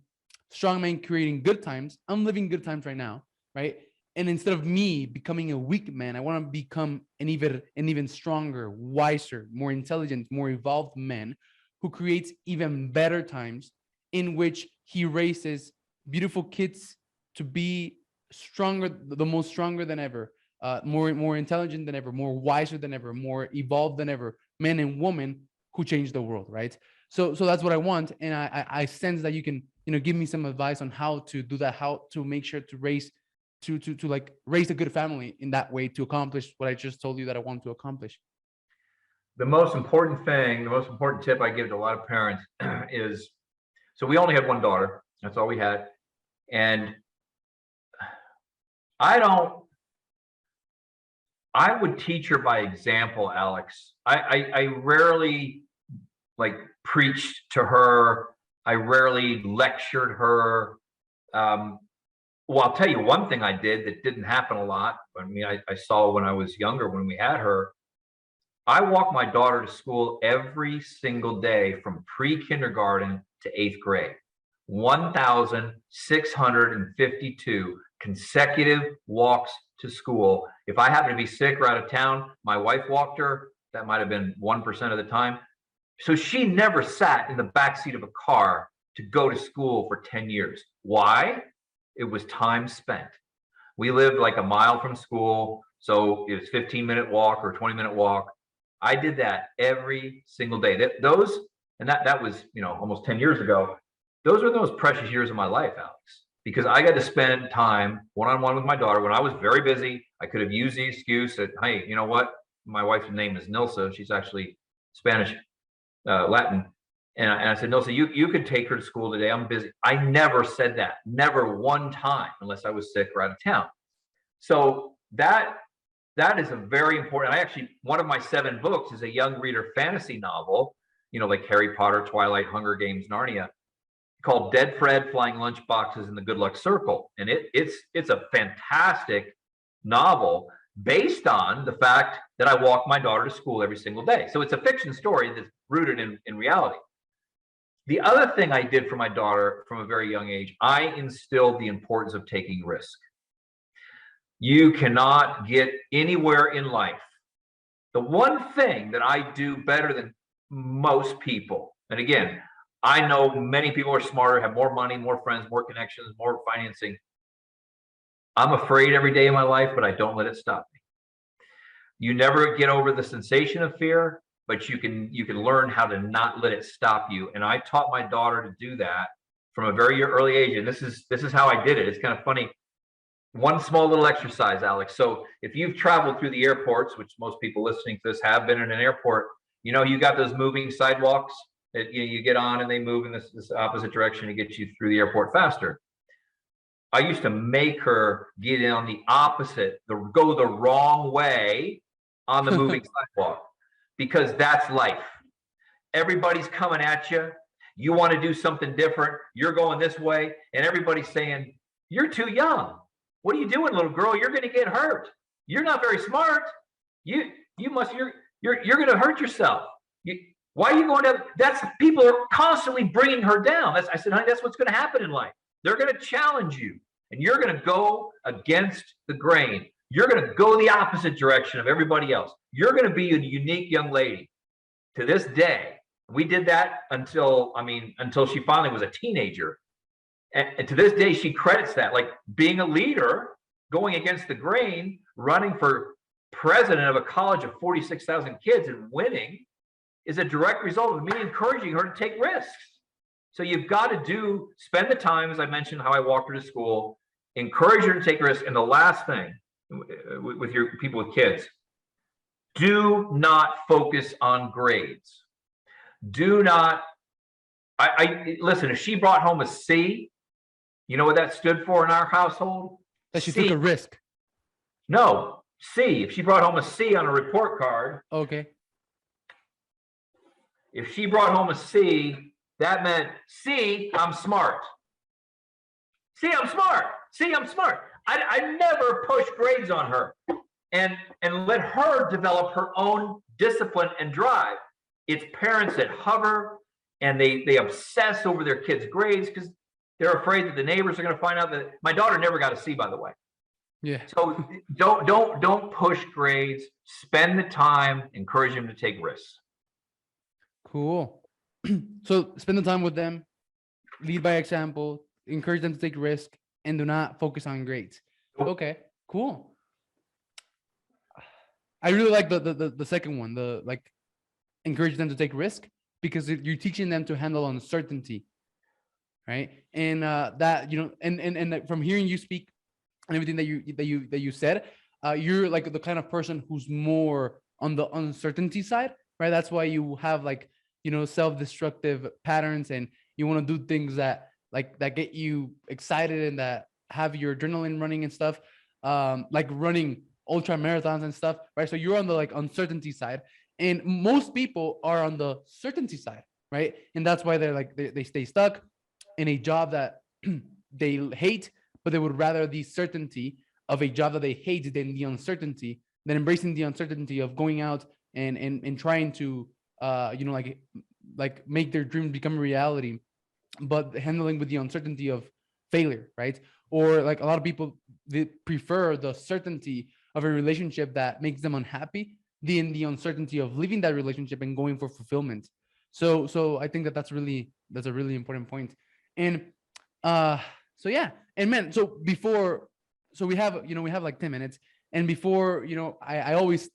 strong men creating good times. I'm living good times right now, right? And instead of me becoming a weak man, I want to become an even stronger, wiser, more intelligent, more evolved man who creates even better times, in which he raises beautiful kids to be stronger, the most stronger than ever, more intelligent than ever, more wiser than ever, more evolved than ever, men and women who change the world, right? So that's what I want. And I sense that you can, give me some advice on how to do that, how to make sure to raise a good family in that way, to accomplish what I just told you that I want to accomplish. The most important tip I give to a lot of parents is, so we only had one daughter. That's all we had. And I don't, I would teach her by example, Alex. I rarely like preached to her. I rarely lectured her. Um, well, I'll tell you one thing I did that didn't happen a lot. I mean, I saw when I was younger, when we had her, I walked my daughter to school every single day from pre-kindergarten to eighth grade. 1,652 consecutive walks to school. If I happened to be sick or out of town, my wife walked her. That might have been 1% of the time. So she never sat in the backseat of a car to go to school for 10 years. Why? It was time spent. We lived like a mile from school, so it was 15-minute walk or 20-minute walk. I did that every single day. That was, almost 10 years ago. Those were those precious years of my life, Alex, because I got to spend time one-on-one with my daughter. When I was very busy, I could have used the excuse that, hey, you know what? My wife's name is Nilsa. She's actually Spanish, Latin. And I said, Nilsa, you could take her to school today. I'm busy. I never said that. Never one time, unless I was sick or out of town. So that is a very important. One of my 7 books is a young reader fantasy novel, like Harry Potter, Twilight, Hunger Games, Narnia, called Dead Fred, Flying Lunchboxes, and the Good Luck Circle. And it's a fantastic novel based on the fact that I walk my daughter to school every single day. So it's a fiction story that's rooted in reality. The other thing I did for my daughter from a very young age, I instilled the importance of taking risk. You cannot get anywhere in life. The one thing that I do better than most people, and again, I know many people are smarter, have more money, more friends, more connections, more financing. I'm afraid every day of my life, but I don't let it stop me. You never get over the sensation of fear, but you can learn how to not let it stop you. And I taught my daughter to do that from a very early age. And this is how I did it. It's kind of funny. One small little exercise, Alex. So if you've traveled through the airports, which most people listening to this have been in an airport, you got those moving sidewalks that you get on and they move in this opposite direction to get you through the airport faster. I used to make her get in on the opposite, go the wrong way on the moving sidewalk, because that's life. Everybody's coming at you. You want to do something different. You're going this way, and everybody's saying, "You're too young. What are you doing, little girl? You're going to get hurt. You're not very smart. You're going to hurt yourself. Why are you going to?" People are constantly bringing her down. I said, honey, that's what's going to happen in life. They're going to challenge you, and you're going to go against the grain. You're going to go the opposite direction of everybody else. You're going to be a unique young lady. To this day, we did that until she finally was a teenager. And to this day, she credits that, like being a leader, going against the grain, running for president of a college of 46,000 kids and winning is a direct result of me encouraging her to take risks. So you've got to spend the time, as I mentioned, how I walked her to school, encourage her to take risks. And the last thing with your people with kids, do not focus on grades. Do not, listen, if she brought home a C, you know what that stood for in our household? That she took a risk. No, C. If she brought home a C on a report card. Okay. If she brought home a C, that meant, C, I'm smart. C, I'm smart. C, I'm smart. I never push grades on her and let her develop her own discipline and drive. It's parents that hover and they obsess over their kids' grades because they're afraid that the neighbors are going to find out that my daughter never got a C, by the way. Yeah. So don't push grades. Spend the time, encourage them to take risks. Cool. So spend the time with them, lead by example, encourage them to take risk, and do not focus on grades. Okay, cool. I really like the second one, encourage them to take risk, because you're teaching them to handle uncertainty, right? And and from hearing you speak and everything that you said, you're like the kind of person who's more on the uncertainty side, right? That's why you have self-destructive patterns, and you want to do things that get you excited and that have your adrenaline running and stuff. like running ultra marathons and stuff, right? So you're on the like uncertainty side, and most people are on the certainty side, right? And that's why they're like they stay stuck in a job that they hate, but they would rather the certainty of a job that they hate than the uncertainty, than embracing the uncertainty of going out and trying to like make their dreams become a reality, but handling with the uncertainty of failure, right? Or like a lot of people, they prefer the certainty of a relationship that makes them unhappy than the uncertainty of leaving that relationship and going for fulfillment. So I think that that's a really important point. And uh so yeah, and man, so before, so we have like 10 minutes, and before, I always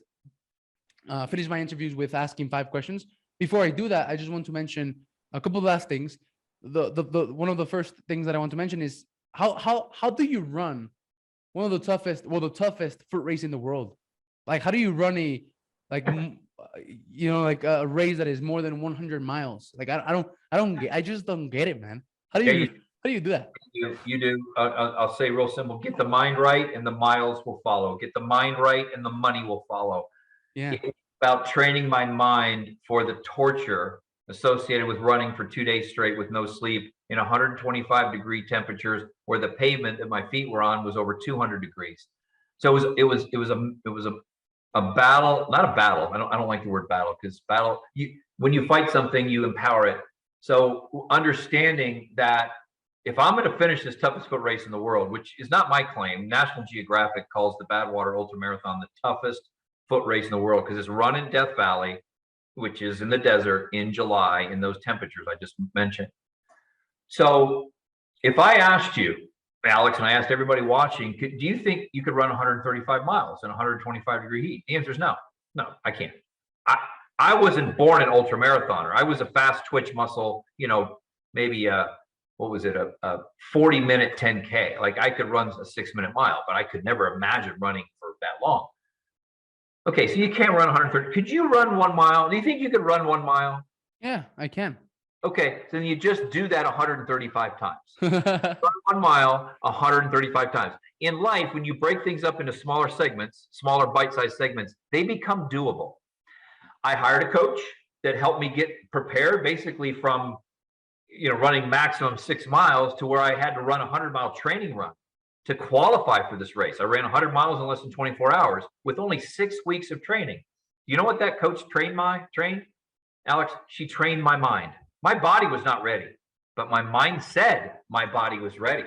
finish my interviews with asking 5 questions. Before I do that, I just want to mention a couple of last things. The one of the first things that I want to mention is how do you run one of the toughest foot race in the world? Like, how do you run a like like a race that is more than 100 miles? Like, I just don't get it, man. How do Yeah, you how do you do that? you do. I'll say real simple: get the mind right, and the miles will follow. Get the mind right, and the money will follow. Yeah. It's about training my mind for the torture associated with running for 2 days straight with no sleep in 125-degree temperatures, where the pavement that my feet were on was over 200 degrees. So it was a battle, not a battle. I don't like the word battle, because battle, when you fight something, you empower it. So understanding that if I'm going to finish this toughest foot race in the world, which is not my claim, National Geographic calls the Badwater Ultra Marathon the toughest foot race in the world, because it's run in Death Valley, which is in the desert, in July, in those temperatures I just mentioned. So if I asked you, Alex, and I asked everybody watching, do you think you could run 135 miles in 125-degree heat? The answer is no. No, I can't. I wasn't born an ultra marathoner. I was a fast twitch muscle, maybe what was it, a 40-minute 10K. Like, I could run a 6-minute mile, but I could never imagine running for that long. Okay, so you can't run 130. Could you run 1 mile? Do you think you could run 1 mile? Yeah, I can. Okay, so then you just do that 135 times. Run 1 mile 135 times. In life, when you break things up into smaller segments, smaller bite-sized segments, they become doable. I hired a coach that helped me get prepared, basically from running maximum 6 miles to where I had to run a 100-mile training run to qualify for this race. I ran 100 miles in less than 24 hours with only 6 weeks of training. You know what that coach trained, Alex? She trained my mind. My body was not ready, but my mind said my body was ready.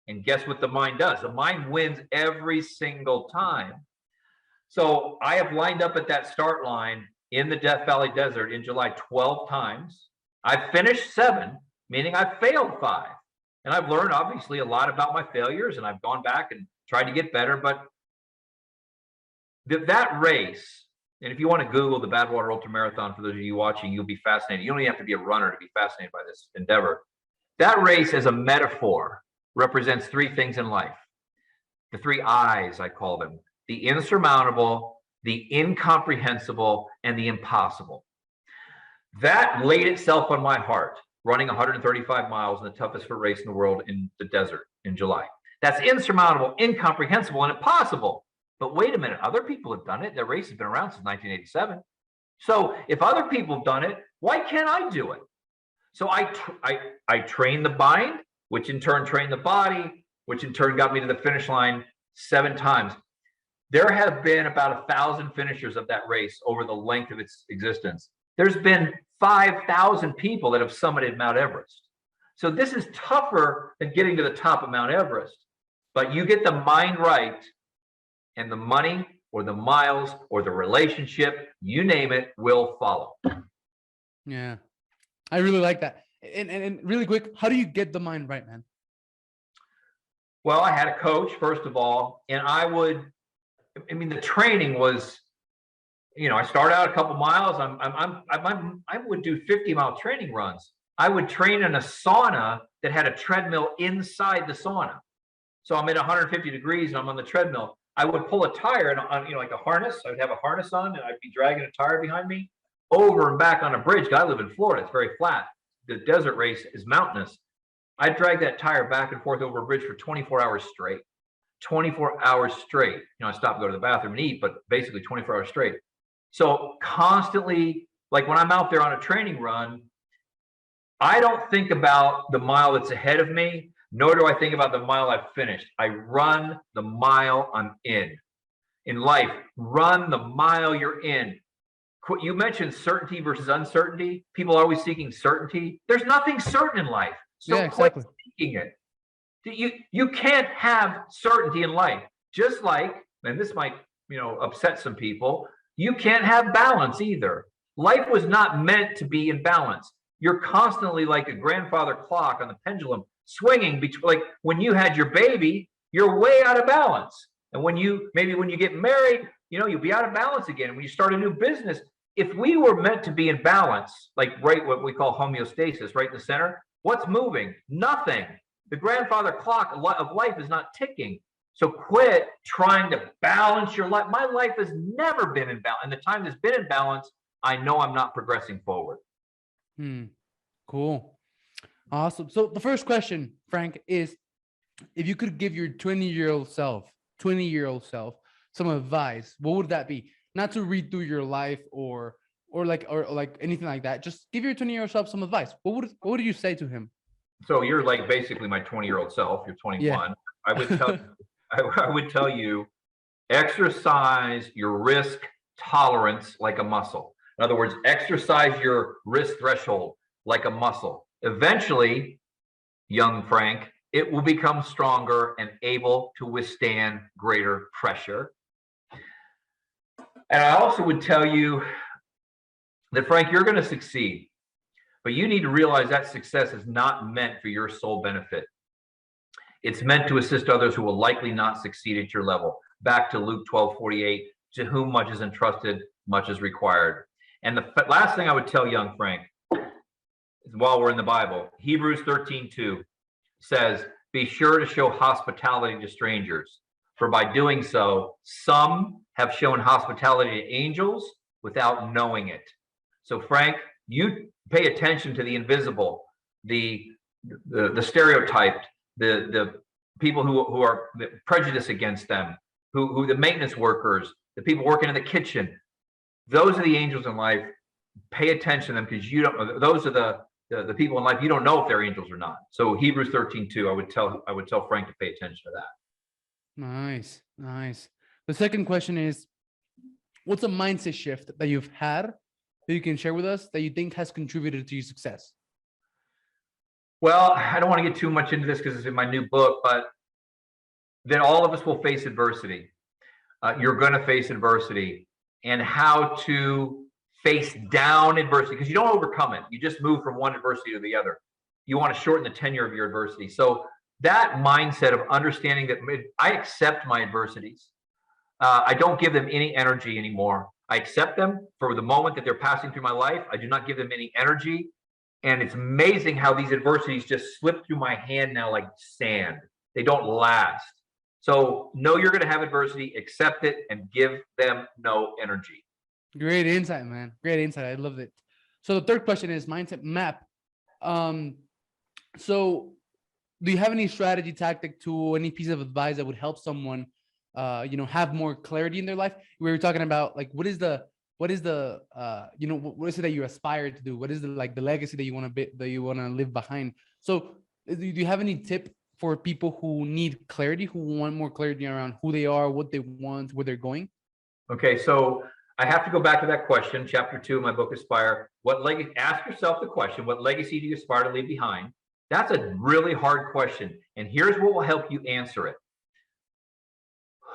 And guess what the mind does? The mind wins every single time. So I have lined up at that start line in the Death Valley Desert in July 12 times. I've finished 7, meaning I've failed 5. And I've learned, obviously, a lot about my failures, and I've gone back and tried to get better. But that race, and if you want to Google the Badwater Ultra Marathon, for those of you watching, you'll be fascinated. You don't even have to be a runner to be fascinated by this endeavor. That race, as a metaphor, represents 3 things in life. The 3 I's, I call them: the insurmountable, the incomprehensible, and the impossible. That laid itself on my heart, running 135 miles in the toughest foot race in the world in the desert in July. That's insurmountable, incomprehensible, and impossible. But wait a minute, other people have done it. Their race has been around since 1987. So if other people have done it, why can't I do it? So I trained the mind, which in turn trained the body, which in turn got me to the finish line 7 times. There have been about 1,000 finishers of that race over the length of its existence. There's been 5,000 people that have summited Mount Everest. So this is tougher than getting to the top of Mount Everest. But you get the mind right, and the money or the miles or the relationship, you name it, will follow. Yeah, I really like that. And really quick, how do you get the mind right, man? Well, I had a coach, first of all, and the training was, I started out a couple miles. I would do 50-mile training runs. I would train in a sauna that had a treadmill inside the sauna. So I'm at 150 degrees and I'm on the treadmill. I would pull a tire and on, like a harness. I would have a harness on and I'd be dragging a tire behind me over and back on a bridge. I live in Florida. It's very flat. The desert race is mountainous. I'd drag that tire back and forth over a bridge for 24 hours straight, 24 hours straight. I stop, go to the bathroom and eat, but basically 24 hours straight. So constantly, like when I'm out there on a training run, I don't think about the mile that's ahead of me, nor do I think about the mile I've finished. I run the mile I'm in. In life, run the mile you're in. You mentioned certainty versus uncertainty. People are always seeking certainty. There's nothing certain in life. So Yeah, quit exactly. seeking it. You can't have certainty in life. Just like, and this might, upset some people, you can't have balance either. Life was not meant to be in balance. You're constantly like a grandfather clock on the pendulum, swinging between, like when you had your baby, you're way out of balance. And when you get married, you'll be out of balance again. And when you start a new business, if we were meant to be in balance, like right what we call homeostasis, right in the center, what's moving? Nothing. The grandfather clock of life is not ticking. So quit trying to balance your life. My life has never been in balance. And the time that's been in balance, I know I'm not progressing forward. Cool. Awesome. So the first question, Frank, is if you could give your 20-year-old self, some advice, what would that be? Not to redo your life or like anything like that. Just give your 20-year-old self some advice. What would you say to him? So you're like basically my 20-year-old self. You're 21. Yeah. I would tell you, exercise your risk tolerance like a muscle. In other words, exercise your risk threshold like a muscle. Eventually, young Frank, it will become stronger and able to withstand greater pressure. And I also would tell you that, Frank, you're going to succeed, but you need to realize that success is not meant for your sole benefit. It's meant to assist others who will likely not succeed at your level. Back to Luke 12:48, to whom much is entrusted, much is required. And the last thing I would tell young Frank, while we're in the Bible, Hebrews 13:2 says, be sure to show hospitality to strangers, for by doing so, some have shown hospitality to angels without knowing it. So Frank, you pay attention to the invisible, the stereotyped, the people who are prejudiced against them, who the maintenance workers, the people working in the kitchen. Those are the angels in life. Pay attention to them, because you don't. Those are the people in life you don't know if they're angels or not. So Hebrews 13:2, I would tell Frank to pay attention to that. Nice. The second question is, what's a mindset shift that you've had that you can share with us that you think has contributed to your success? Well, I don't want to get too much into this because it's in my new book, but that all of us will face adversity. You're going to face adversity, and how to face down adversity, because you don't overcome it. You just move from one adversity to the other. You want to shorten the tenure of your adversity. So that mindset of understanding that I accept my adversities. I don't give them any energy anymore. I accept them for the moment that they're passing through my life. I do not give them any energy. And it's amazing how these adversities just slip through my hand now like sand. They don't last. So know you're going to have adversity, accept it, and give them no energy. Great insight, man. Great insight. I love it. So the third question is mindset map. So do you have any strategy, tactic, tool, any piece of advice that would help someone, have more clarity in their life? We were talking about like, what is it that you aspire to do? What is the legacy that you want to live behind? So do you have any tip for people who need clarity, who want more clarity around who they are, what they want, where they're going? Okay, so I have to go back to that question, chapter 2 of my book, Aspire. Ask yourself the question, what legacy do you aspire to leave behind? That's a really hard question. And here's what will help you answer it.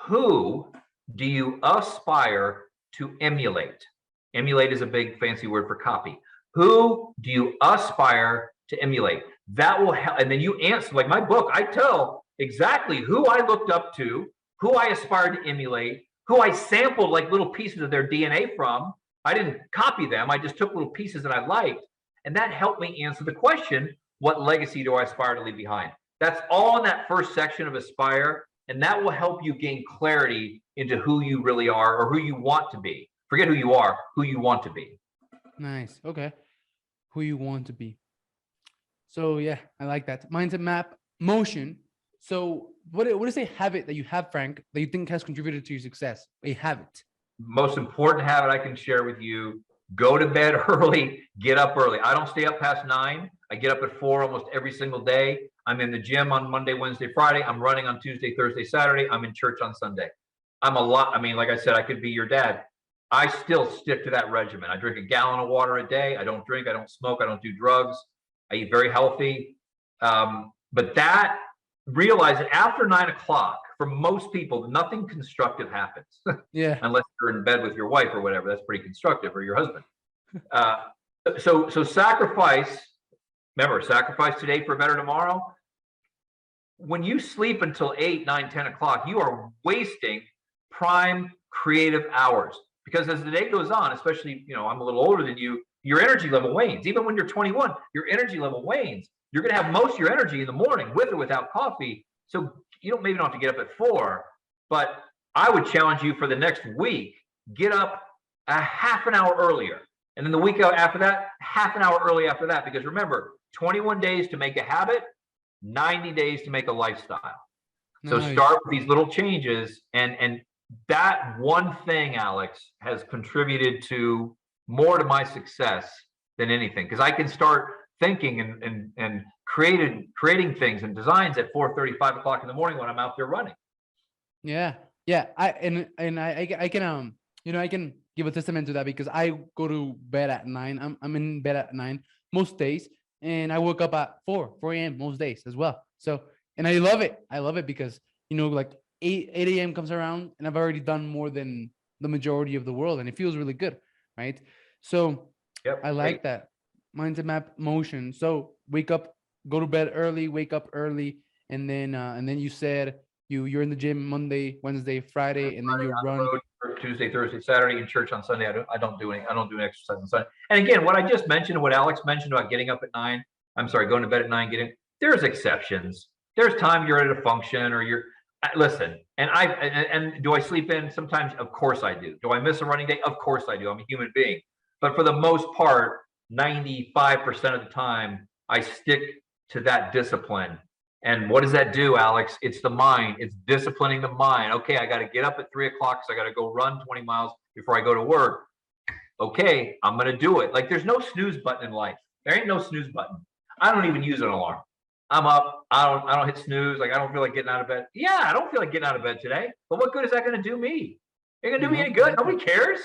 Who do you aspire to emulate? Emulate is a big fancy word for copy. Who do you aspire to emulate? That will help. And then you answer, like my book, I tell exactly who I looked up to, who I aspired to emulate, who I sampled like little pieces of their DNA from. I didn't copy them. I just took little pieces that I liked. And that helped me answer the question, what legacy do I aspire to leave behind? That's all in that first section of Aspire. And that will help you gain clarity into who you really are or who you want to be. Forget who you are, who you want to be. Nice. Okay. Who you want to be. So yeah, I like that. Mindset map, motion. So what is a habit that you have, Frank, that you think has contributed to your success? A habit. Most important habit I can share with you: go to bed early, get up early. I don't stay up past 9. I get up at 4 almost every single day. I'm in the gym on Monday, Wednesday, Friday. I'm running on Tuesday, Thursday, Saturday. I'm in church on Sunday. I mean, like I said, I could be your dad. I still stick to that regimen. I drink a gallon of water a day. I don't drink, I don't smoke, I don't do drugs. I eat very healthy. But that, realize that after 9 o'clock, for most people, nothing constructive happens. Yeah. Unless you're in bed with your wife or whatever. That's pretty constructive, or your husband. So sacrifice. Remember, sacrifice today for a better tomorrow. When you sleep until 8, 9, 10 o'clock, you are wasting prime creative hours. Because as the day goes on, especially, I'm a little older than you, your energy level wanes. Even when you're 21, your energy level wanes. You're going to have most of your energy in the morning, with or without coffee. So you maybe don't have to get up at 4, but I would challenge you for the next week, get up a half an hour earlier. And then the week after that, half an hour early after that. Because remember, 21 days to make a habit, 90 days to make a lifestyle. So start with these little changes, and that one thing, Alex, has contributed to more to my success than anything, because I can start thinking and creating things and designs at 4:30, 5 o'clock in the morning when I'm out there running. Yeah. I can I can give a testament to that, because I go to bed at 9. I'm in bed at 9 most days, and I woke up at 4 a.m. most days as well. So, and I love it. I love it because, like 8 a.m. comes around and I've already done more than the majority of the world, and it feels really good, right? So Yep, I like that mindset map motion. So wake up, go to bed early, wake up early, and then you said you're in the gym Monday, Wednesday, Friday, and then you run Tuesday, Thursday, Saturday, in church on Sunday. I don't do any exercise on Sunday. And again, what I just mentioned, what Alex mentioned about getting up at 9, going to bed at 9, there's exceptions. There's time you're at a function, or listen, and do I sleep in? Sometimes, of course I do. Do I miss a running day? Of course I do. I'm a human being. But for the most part, 95% of the time, I stick to that discipline. And what does that do, Alex? It's the mind. It's disciplining the mind. Okay, I got to get up at 3 o'clock, so I got to go run 20 miles before I go to work. Okay, I'm going to do it. Like, there's no snooze button in life. There ain't no snooze button. I don't even use an alarm. I'm up. I don't hit snooze. Like, I don't feel like getting out of bed. Yeah, I don't feel like getting out of bed today. But what good is that going to do me? It ain't going to do me any good. Nobody cares.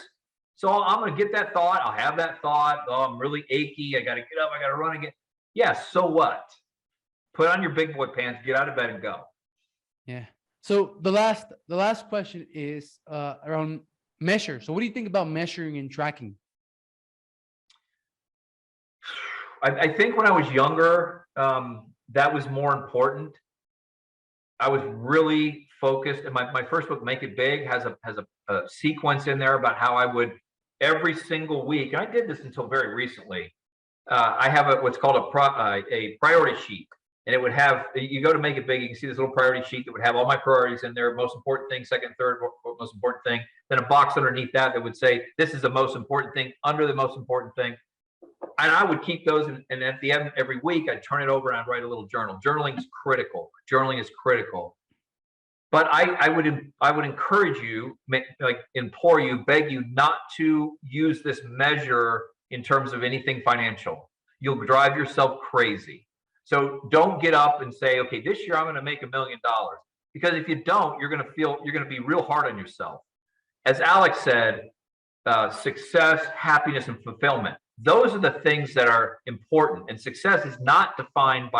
So I'm going to get that thought. I'll have that thought. Oh, I'm really achy. I got to get up. I got to run again. Yeah, so what? Put on your big boy pants, get out of bed, and go. Yeah. So the last question is around measure. So what do you think about measuring and tracking? I think when I was younger, that was more important. I was really focused, and my first book, Make It Big, has a sequence in there about how I would every single week, and I did this until very recently. I have what's called a priority sheet. And it would have, you go to Make It Big, you can see this little priority sheet that would have all my priorities in there, most important thing, second, third, most important thing. Then a box underneath that would say, this is the most important thing, under the most important thing. And I would keep those, and at the end every week, I'd turn it over and I'd write a little journal. Journaling is critical. But I would encourage you, implore you, beg you not to use this measure in terms of anything financial. You'll drive yourself crazy. So don't get up and say, okay, this year I'm going to make $1 million. Because if you don't, you're going to be real hard on yourself. As Alex said, success, happiness, and fulfillment. Those are the things that are important. And success is not defined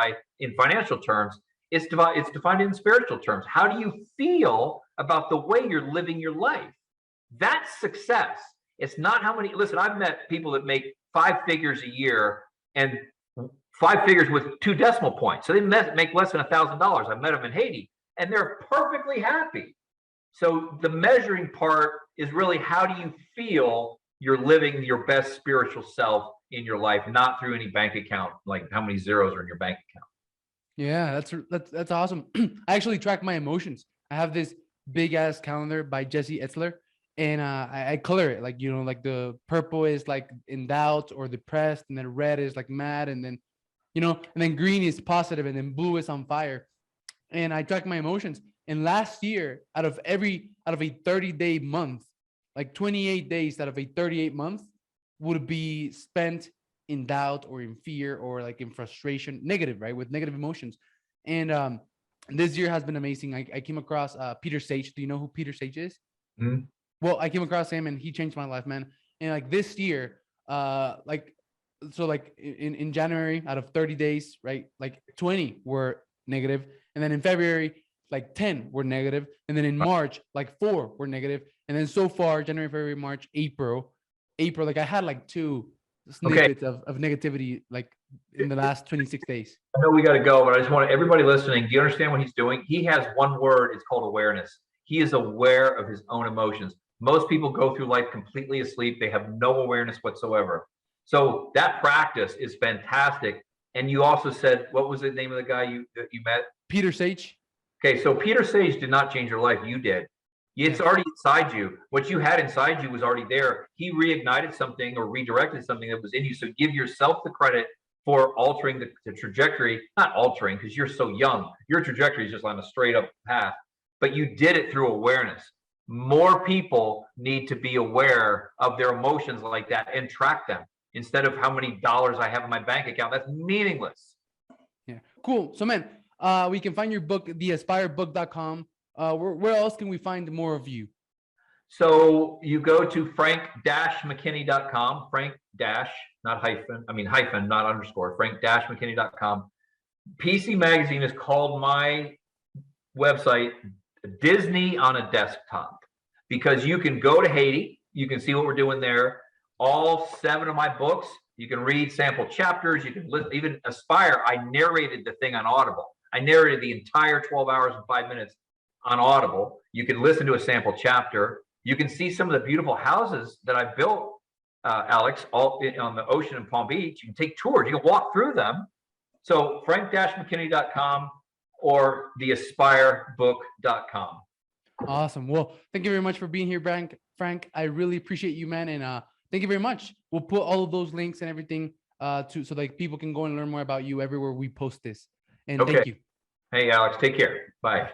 in financial terms. It's defined in spiritual terms. How do you feel about the way you're living your life? That's success. It's not how many. Listen, I've met people that make 5 figures a year, and 5 figures with 2 decimal points. So they make less than $1,000. I met them in Haiti, and they're perfectly happy. So the measuring part is really, how do you feel you're living your best spiritual self in your life, not through any bank account, like how many zeros are in your bank account. Yeah, that's awesome. I actually track my emotions. I have this big ass calendar by Jesse Etzler, and I color it, like, like the purple is like in doubt or depressed, and then red is like mad, and then and then green is positive, and then blue is on fire. and I track my emotions. And last year, out of a 30-day month, like 28 days out of a 38 month would be spent in doubt or in fear or like in frustration, negative, right? With negative emotions. And this year has been amazing. I came across Peter Sage. Do you know who Peter Sage is? Mhm. Well, I came across him and he changed my life, man. And like this year, like in January, out of 30 days, right? Like 20 were negative. And then in February, like 10 were negative. And then in March, like 4 were negative. And then so far, January, February, March, April, like I had like 2 Okay. snippets of negativity, like in the last 26 days. I know we got to go, but I just want everybody listening. Do you understand what he's doing? He has one word. It's called awareness. He is aware of his own emotions. Most people go through life completely asleep. They have no awareness whatsoever. So that practice is fantastic. And you also said, what was the name of the guy you met? Peter Sage. Okay, so Peter Sage did not change your life. You did. It's already inside you. What you had inside you was already there. He reignited something or redirected something that was in you. So give yourself the credit for altering the trajectory. Not altering, because you're so young. Your trajectory is just on a straight up path. But you did it through awareness. More people need to be aware of their emotions like that and track them instead of how many dollars I have in my bank account. That's meaningless. Yeah, cool. So, man, we can find your book, theaspirebook.com. Where else can we find more of you? So you go to frank-mckinney.com, frank dash, not hyphen, hyphen, not underscore, frank-mckinney.com. PC Magazine is called my website Disney on a Desktop, because you can go to Haiti, you can see what we're doing there. All 7 of my books, you can read sample chapters, you can listen, even Aspire, I narrated the thing on Audible. I narrated the entire 12 hours and 5 minutes on Audible. You can listen to a sample chapter. You can see some of the beautiful houses that I built, Alex, all on the ocean in Palm Beach. You can take tours. You can walk through them. So frank-mckinney.com or theaspirebook.com. Awesome. Well, thank you very much for being here, Frank. I really appreciate you, man. And thank you very much. We'll put all of those links and everything so like people can go and learn more about you everywhere we post this. And Okay. thank you. Hey, Alex, take care. Bye.